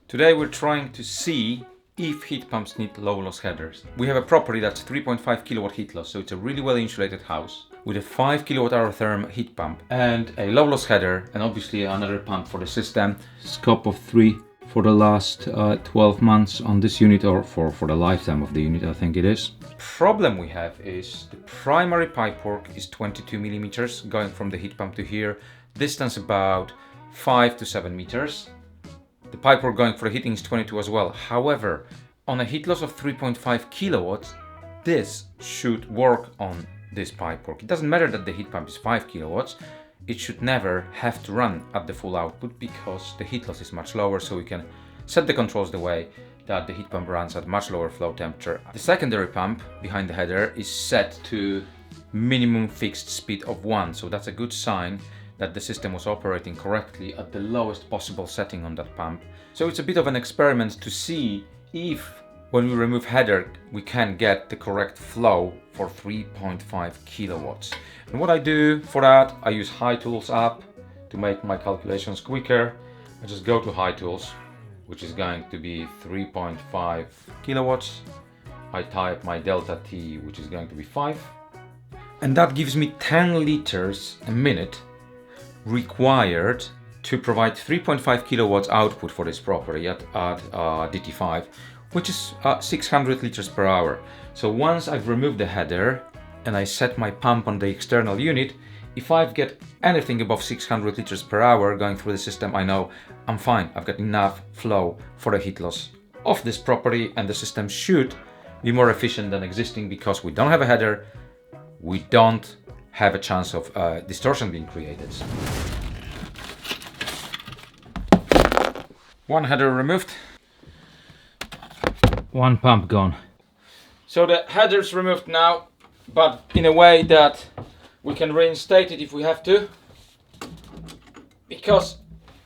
Today we're trying to see if heat pumps need low loss headers. We have a property that's 3.5 kilowatt heat loss, so it's a really well insulated house with a 5 kilowatt hour therm heat pump and a low loss header, and obviously another pump for the system. Scope of 3 for the last 12 months on this unit, or for the lifetime of the unit, I think it is. Problem we have is the primary pipework is 22 millimeters going from the heat pump to here, distance about 5 to 7 meters. The pipework going for the heating is 22 as well. However, on a heat loss of 3.5 kilowatts, this should work on this pipework. It doesn't matter that the heat pump is 5 kilowatts. It should never have to run at the full output because the heat loss is much lower, so we can set the controls the way that the heat pump runs at much lower flow temperature. The secondary pump behind the header is set to minimum fixed speed of 1, so that's a good sign that the system was operating correctly at the lowest possible setting on that pump. So it's a bit of an experiment to see if when we remove header we can get the correct flow for 3.5 kilowatts. And what I do for that, I use High Tools app to make my calculations quicker. I just go to High Tools, which is going to be 3.5 kilowatts. I type my delta T, which is going to be 5. And that gives me 10 liters a minute required to provide 3.5 kilowatts output for this property at DT5, which is 600 liters per hour. So once I've removed the header and I set my pump on the external unit, if I get anything above 600 liters per hour going through the system, I know I'm fine. I've got enough flow for the heat loss of this property, and the system should be more efficient than existing because we don't have a header, we don't have a chance of distortion being created. One header removed, one pump gone. So the header's removed now, but in a way that we can reinstate it if we have to, because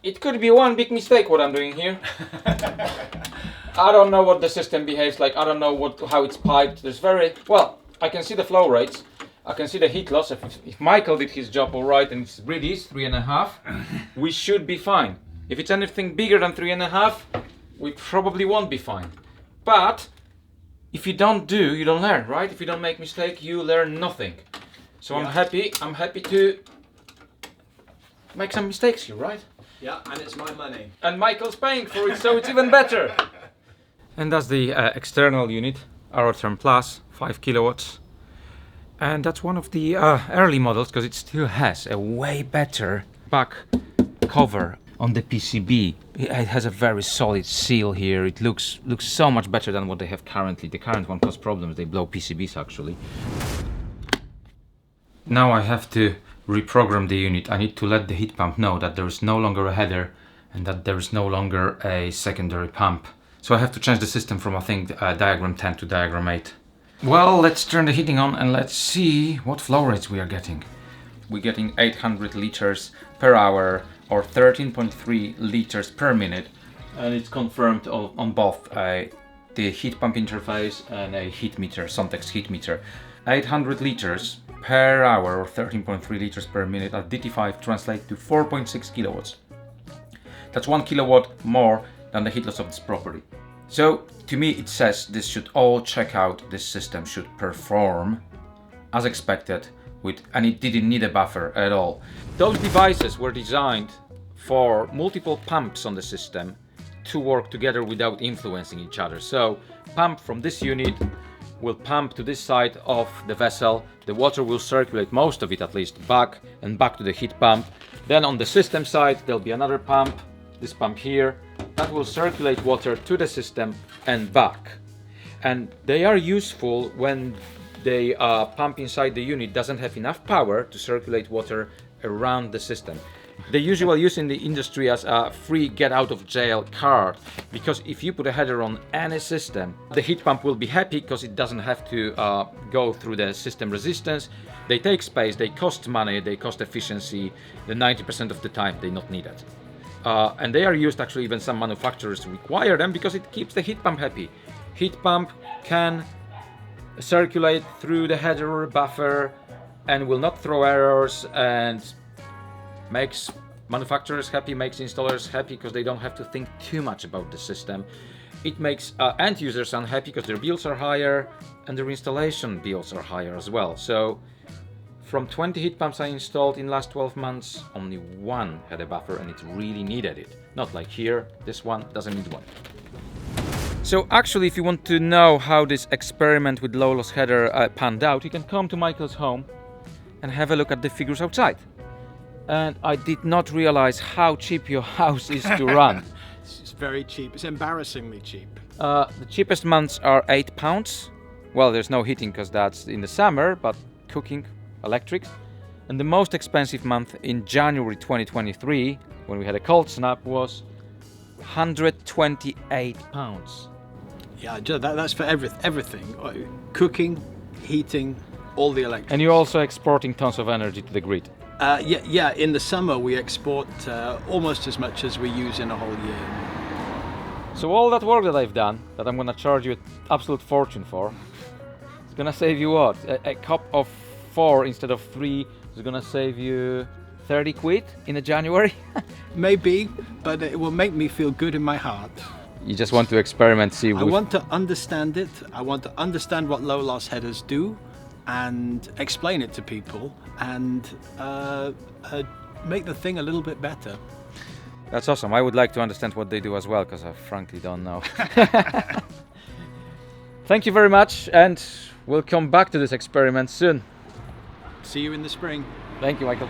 it could be one big mistake what I'm doing here. I don't know what the system behaves like. I don't know how it's piped. I can see the flow rates. I can see the heat loss. If Michael did his job all right and it's really is 3.5, we should be fine. If it's anything bigger than 3.5, we probably won't be fine. But if you don't do, you don't learn, right? If you don't make mistake, you learn nothing. So yeah. I'm happy to make some mistakes here, right? Yeah, and it's my money. And Michael's paying for it, so it's even better. And that's the external unit, Aerotherm Plus, 5 kilowatts. And that's one of the early models because it still has a way better back cover on the PCB. It has a very solid seal here. It looks so much better than what they have currently. The current one causes problems. They blow PCBs actually. Now I have to reprogram the unit. I need to let the heat pump know that there is no longer a header and that there is no longer a secondary pump. So I have to change the system from, I think, diagram 10 to diagram 8. Well, let's turn the heating on and let's see what flow rates we are getting. We're getting 800 liters per hour or 13.3 liters per minute, and it's confirmed on both the heat pump interface and a heat meter, Sontex heat meter. 800 liters per hour or 13.3 liters per minute at DT5 translate to 4.6 kilowatts. That's 1 kilowatt more than the heat loss of this property. So to me it says this should all check out. This system should perform as expected and it didn't need a buffer at all. Those devices were designed for multiple pumps on the system to work together without influencing each other. So pump from this unit will pump to this side of the vessel. The water will circulate, most of it at least, back to the heat pump. Then on the system side there'll be another pump, this pump here, that will circulate water to the system and back. And they are useful when the pump inside the unit doesn't have enough power to circulate water around the system. They usually use in the industry as a free get out of jail card, because if you put a header on any system, the heat pump will be happy because it doesn't have to go through the system resistance. They take space, they cost money, they cost efficiency. The 90% of the time they not need it. And they are used, actually even some manufacturers require them because it keeps the heat pump happy. Heat pump can circulate through the header or buffer and will not throw errors and makes manufacturers happy, makes installers happy because they don't have to think too much about the system. It makes end users unhappy because their bills are higher and their installation bills are higher as well. So from 20 heat pumps I installed in last 12 months, only one had a buffer and it really needed it. Not like here, this one doesn't need one. So actually, if you want to know how this experiment with low loss header panned out, you can come to Michael's home and have a look at the figures outside. And I did not realize how cheap your house is to run. It's very cheap. It's embarrassingly cheap. The cheapest months are £8. Well, there's no heating because that's in the summer, but cooking, electrics. And the most expensive month in January 2023, when we had a cold snap, was £128. Yeah, that's for everything. Cooking, heating, all the electric. And you're also exporting tons of energy to the grid. Yeah. In the summer we export almost as much as we use in a whole year. So all that work that I've done, that I'm gonna charge you an absolute fortune for, it's gonna save you what? A cup of 4 instead of 3 is gonna save you 30 quid in January? Maybe, but it will make me feel good in my heart. You just want to experiment, see. I want to understand it. I want to understand what low loss headers do and explain it to people and make the thing a little bit better. That's awesome. I would like to understand what they do as well, because I frankly don't know. Thank you very much, and we'll come back to this experiment soon. See you in the spring. Thank you, Michael.